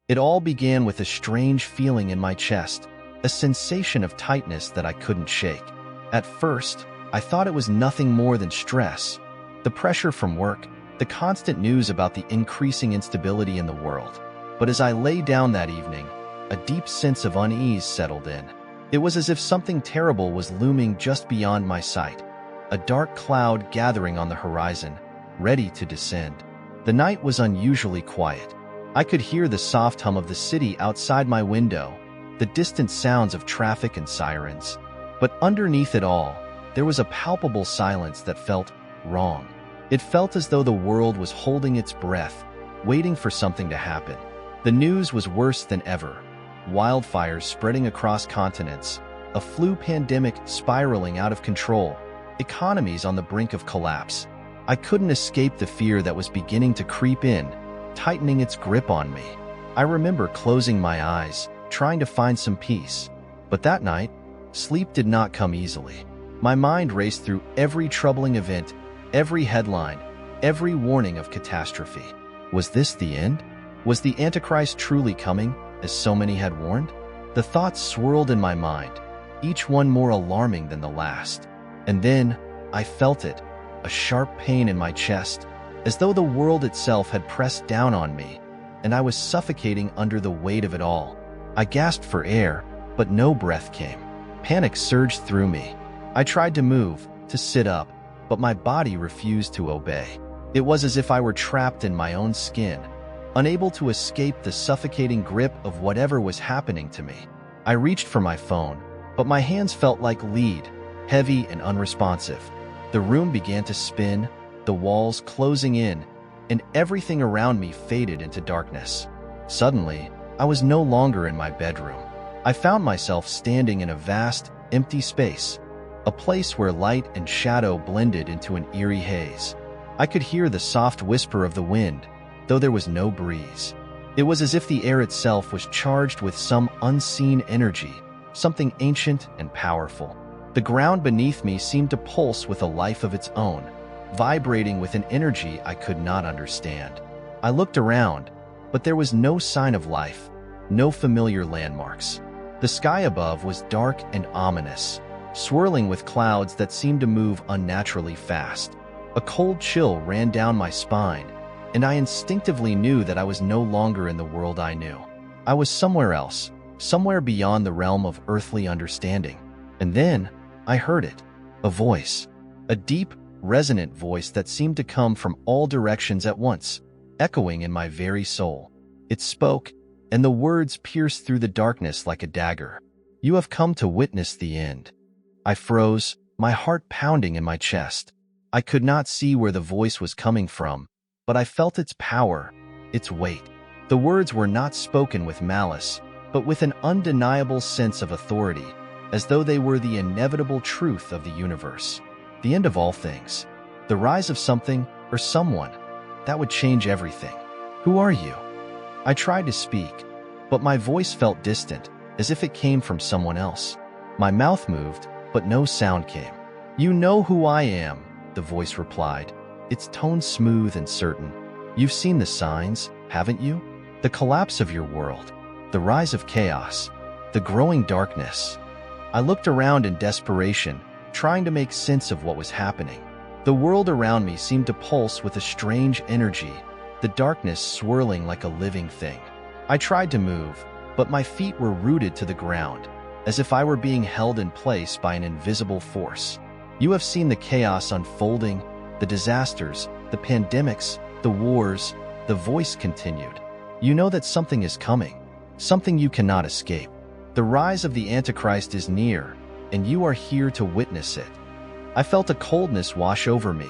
It all began with a strange feeling in my chest, a sensation of tightness that I couldn't shake. At first, I thought it was nothing more than stress. The pressure from work, the constant news about the increasing instability in the world. But as I lay down that evening, a deep sense of unease settled in. It was as if something terrible was looming just beyond my sight, a dark cloud gathering on the horizon, ready to descend. The night was unusually quiet. I could hear the soft hum of the city outside my window, the distant sounds of traffic and sirens. But underneath it all, there was a palpable silence that felt wrong. It felt as though the world was holding its breath, waiting for something to happen. The news was worse than ever. Wildfires spreading across continents, a flu pandemic spiraling out of control, economies on the brink of collapse. I couldn't escape the fear that was beginning to creep in, tightening its grip on me. I remember closing my eyes, trying to find some peace. But that night, sleep did not come easily. My mind raced through every troubling event, every headline, every warning of catastrophe. Was this the end? Was the Antichrist truly coming, as so many had warned? The thoughts swirled in my mind, each one more alarming than the last. And then, I felt it, a sharp pain in my chest, as though the world itself had pressed down on me, and I was suffocating under the weight of it all. I gasped for air, but no breath came. Panic surged through me. I tried to move, to sit up, but my body refused to obey. It was as if I were trapped in my own skin, unable to escape the suffocating grip of whatever was happening to me. I reached for my phone, but my hands felt like lead, heavy and unresponsive. The room began to spin, the walls closing in, and everything around me faded into darkness. Suddenly, I was no longer in my bedroom. I found myself standing in a vast, empty space, a place where light and shadow blended into an eerie haze. I could hear the soft whisper of the wind, though there was no breeze. It was as if the air itself was charged with some unseen energy, something ancient and powerful. The ground beneath me seemed to pulse with a life of its own, vibrating with an energy I could not understand. I looked around, but there was no sign of life, no familiar landmarks. The sky above was dark and ominous, swirling with clouds that seemed to move unnaturally fast. A cold chill ran down my spine, and I instinctively knew that I was no longer in the world I knew. I was somewhere else, somewhere beyond the realm of earthly understanding. And then, I heard it, a voice, a deep, resonant voice that seemed to come from all directions at once, echoing in my very soul. It spoke, and the words pierced through the darkness like a dagger. "You have come to witness the end." I froze, my heart pounding in my chest. I could not see where the voice was coming from, but I felt its power, its weight. The words were not spoken with malice, but with an undeniable sense of authority, as though they were the inevitable truth of the universe. The end of all things. The rise of something or someone that would change everything. "Who are you?" I tried to speak, but my voice felt distant, as if it came from someone else. My mouth moved, but no sound came. "You know who I am," the voice replied, its tone smooth and certain. "You've seen the signs, haven't you? The collapse of your world, the rise of chaos, the growing darkness." I looked around in desperation, trying to make sense of what was happening. The world around me seemed to pulse with a strange energy, the darkness swirling like a living thing. I tried to move, but my feet were rooted to the ground, as if I were being held in place by an invisible force. "You have seen the chaos unfolding, the disasters, the pandemics, the wars," the voice continued. "You know that something is coming, something you cannot escape. The rise of the Antichrist is near, and you are here to witness it." I felt a coldness wash over me,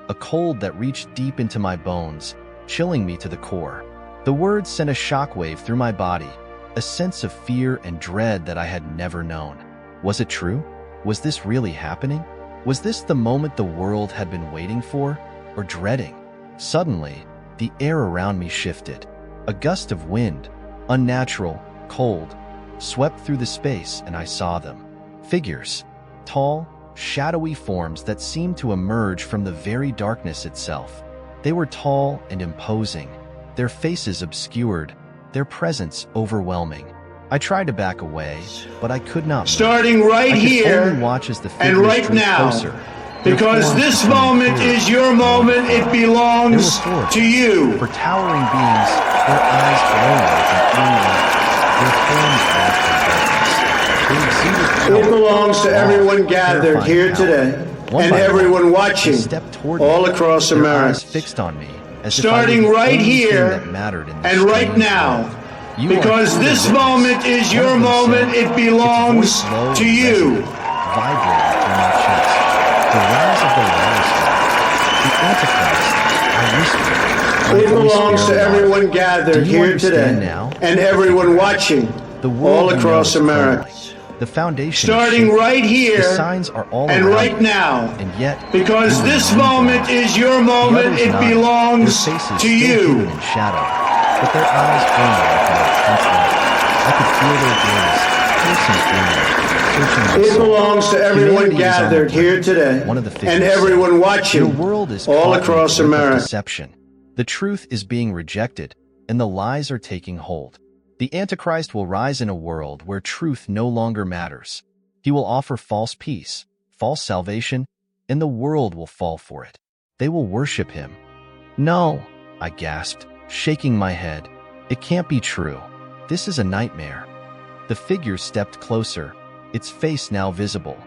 a cold that reached deep into my bones, chilling me to the core. The words sent a shockwave through my body, a sense of fear and dread that I had never known. Was it true? Was this really happening? Was this the moment the world had been waiting for, or dreading? Suddenly, the air around me shifted. A gust of wind, unnatural, cold, swept through the space, and I saw them. Figures, tall, shadowy forms that seemed to emerge from the very darkness itself. They were tall and imposing, their faces obscured, their presence overwhelming. I tried to back away, but I could not move. Starting right I could here only watch as the and figures right drew now, closer. because this moment is your moment. It belongs to you. For towering beings, their eyes glowing like an eerie light, their forms wrapped in darkness. They exuded power, It belongs to everyone gathered terrifying here power. today One and by everyone one, watching they stepped toward all me, across their America. eyes fixed on me, as Starting if I were the right only thing here that mattered in this and right strange now, world. You because are here to this witness. moment is One your of them moment. said, It belongs its voice low to and you. resonant, vibrating through my chest. The rise of the last one, the Antichrist, I whispered. My It voice belongs to barely audible. everyone gathered Do you here understand today now? and everyone watching The world all we know across is America. crumbling. The foundation is Starting shaking. right The here signs are all and around right me, now, and yet because you this remain moment blind. is your The moment. others It nodded, belongs their faces to still you. hidden in shadow, but their eyes burned like an intense light. I could feel their gaze, piercing through me, searching my It soul. belongs to everyone Humanity is on the gathered here brink, today one of the figures and said. everyone watching Your world is all caught across in a grip of America. deception. The truth is being rejected, and the lies are taking hold. The Antichrist will rise in a world where truth no longer matters. He will offer false peace, false salvation, and the world will fall for it. They will worship him. No, I gasped, shaking my head. It can't be true. This is a nightmare. The figure stepped closer, its face now visible,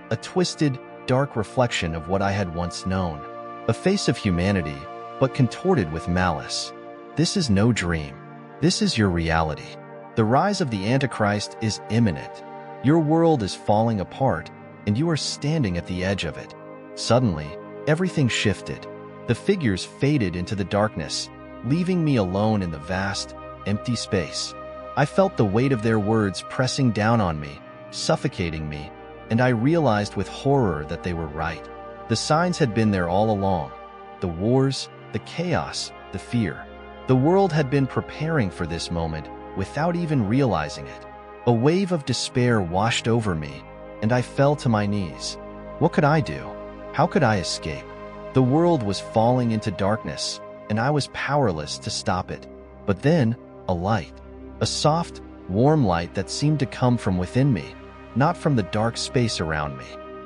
a twisted, dark reflection of what I had once known. A face of humanity, but contorted with malice. This is no dream. This is your reality. The rise of the Antichrist is imminent. Your world is falling apart, and you are standing at the edge of it. Suddenly, everything shifted. The figures faded into the darkness, leaving me alone in the vast, empty space. I felt the weight of their words pressing down on me, suffocating me, and I realized with horror that they were right. The signs had been there all along. The wars, the chaos, the fear. The world had been preparing for this moment without even realizing it. A wave of despair washed over me, and I fell to my knees. What could I do? How could I escape? The world was falling into darkness, and I was powerless to stop it. But then, a light. A soft, warm light that seemed to come from within me, not from the dark space around me.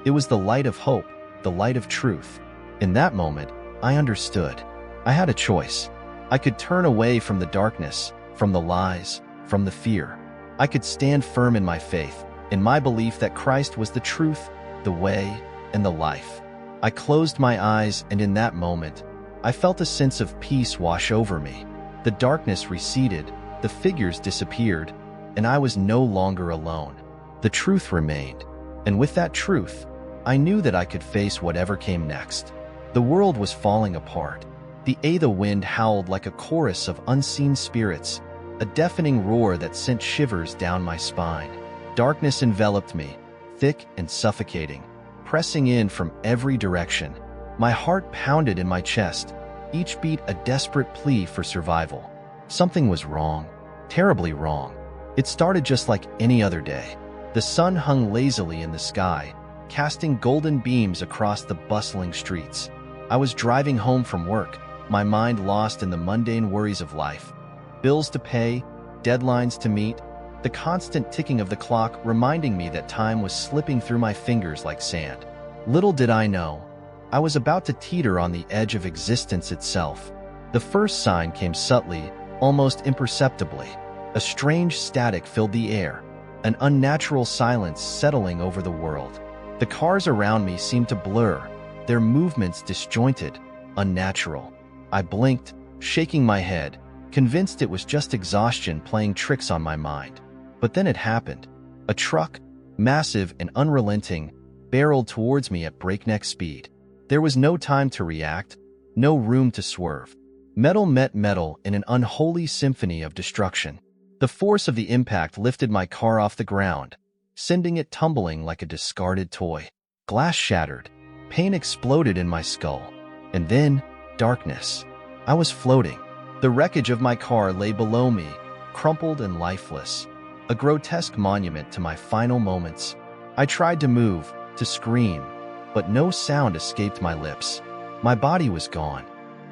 It was the light of hope, the light of truth. In that moment, I understood. I had a choice. I could turn away from the darkness, from the lies, from the fear. I could stand firm in my faith, in my belief that Christ was the truth, the way, and the life. I closed my eyes, and in that moment, I felt a sense of peace wash over me. The darkness receded, the figures disappeared, and I was no longer alone. The truth remained, and with that truth, I knew that I could face whatever came next. The world was falling apart. The wind howled like a chorus of unseen spirits, a deafening roar that sent shivers down my spine. Darkness enveloped me, thick and suffocating, pressing in from every direction. My heart pounded in my chest, each beat a desperate plea for survival. Something was wrong, terribly wrong. It started just like any other day. The sun hung lazily in the sky, casting golden beams across the bustling streets. I was driving home from work, my mind lost in the mundane worries of life. Bills to pay, deadlines to meet, the constant ticking of the clock reminding me that time was slipping through my fingers like sand. Little did I know, I was about to teeter on the edge of existence itself. The first sign came subtly, almost imperceptibly. A strange static filled the air, an unnatural silence settling over the world. The cars around me seemed to blur, their movements disjointed, unnatural. I blinked, shaking my head, convinced it was just exhaustion playing tricks on my mind. But then it happened. A truck, massive and unrelenting, barreled towards me at breakneck speed. There was no time to react, no room to swerve. Metal met metal in an unholy symphony of destruction. The force of the impact lifted my car off the ground, sending it tumbling like a discarded toy. Glass shattered, pain exploded in my skull, and then darkness. I was floating. The wreckage of my car lay below me, crumpled and lifeless, a grotesque monument to my final moments. I tried to move, to scream, but no sound escaped my lips. My body was gone.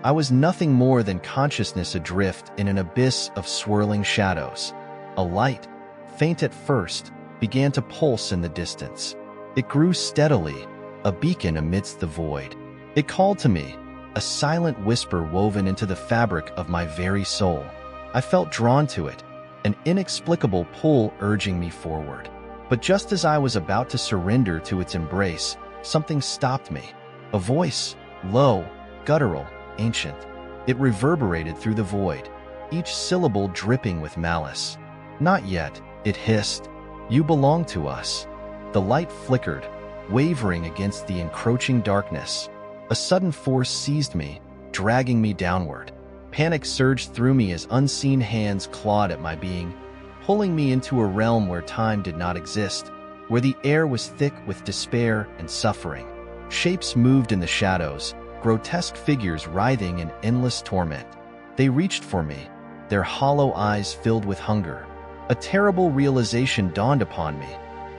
I was nothing more than consciousness adrift in an abyss of swirling shadows. A light, faint at first, began to pulse in the distance. It grew steadily, a beacon amidst the void. It called to me, a silent whisper woven into the fabric of my very soul. I felt drawn to it, an inexplicable pull urging me forward. But just as I was about to surrender to its embrace, something stopped me. A voice, low, guttural, ancient. It reverberated through the void, each syllable dripping with malice. "Not yet," it hissed. "You belong to us." The light flickered, wavering against the encroaching darkness. A sudden force seized me, dragging me downward. Panic surged through me as unseen hands clawed at my being, pulling me into a realm where time did not exist, where the air was thick with despair and suffering. Shapes moved in the shadows, grotesque figures writhing in endless torment. They reached for me, their hollow eyes filled with hunger. A terrible realization dawned upon me.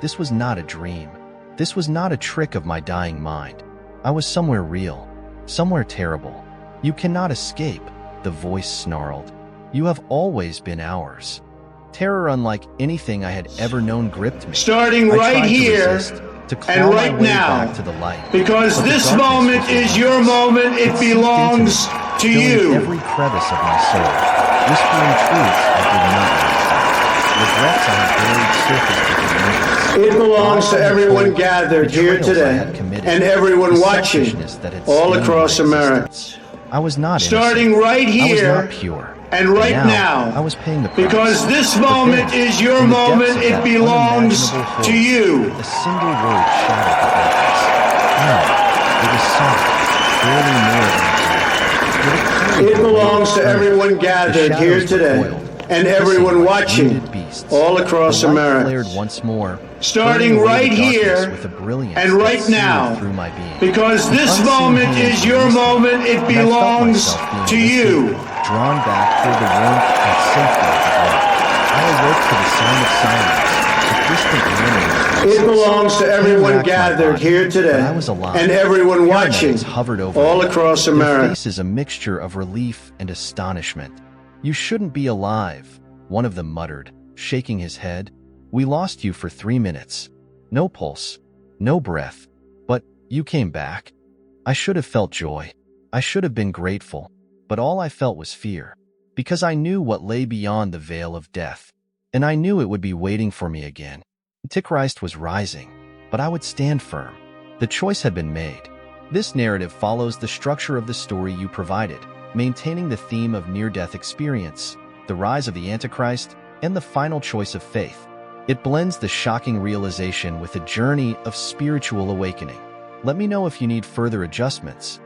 This was not a dream. This was not a trick of my dying mind. I was somewhere real, somewhere terrible. "You cannot escape," the voice snarled. "You have always been ours." Terror unlike anything I had ever known gripped me. Starting I right tried to here resist, to claw and my right way now, back to the light. because But the this darkness moment was is your relentless. moment. It seeped into belongs me, to filling you. every crevice of my soul, whispering truths I did not understand. Regrets I had buried surfaced with vengeance. It belongs Lies to I had everyone told, gathered here betrayals I today had committed, and everyone the watching selfishness that had all stained across my America. existence. I was not Starting innocent. right I was here not pure. and right now, I now, was paying the price. because this But moment then, is your in the depths moment. of It that belongs unimaginable to hole, you. a single word shattered the darkness. No, it was soft, barely more than a breath. It belongs to everyone gathered here today and everyone watching all across the light America. flared once more, Starting burning away right the darkness here with a brilliance and that right seared now, through my being. because The this unseen moment hands is your released me, moment. It and I felt belongs myself to being you. lifted, drawn back toward the warmth and safety of the glow. I awoke to the sound of silence, the distant murmur of voices. It belongs to Pain everyone racked my gathered body, here but today I was alive. and everyone watching Paramedics hovered over all me, across their America. faces a mixture of relief and astonishment. "You shouldn't be alive," one of them muttered, shaking his head. "We lost you for 3 minutes. No pulse, no breath, but you came back." I should have felt joy. I should have been grateful, but all I felt was fear, because I knew what lay beyond the veil of death, and I knew it would be waiting for me again. Antichrist was rising, but I would stand firm. The choice had been made. This narrative follows the structure of the story you provided, maintaining the theme of near-death experience, the rise of the Antichrist, and the final choice of faith. It blends the shocking realization with a journey of spiritual awakening. Let me know if you need further adjustments.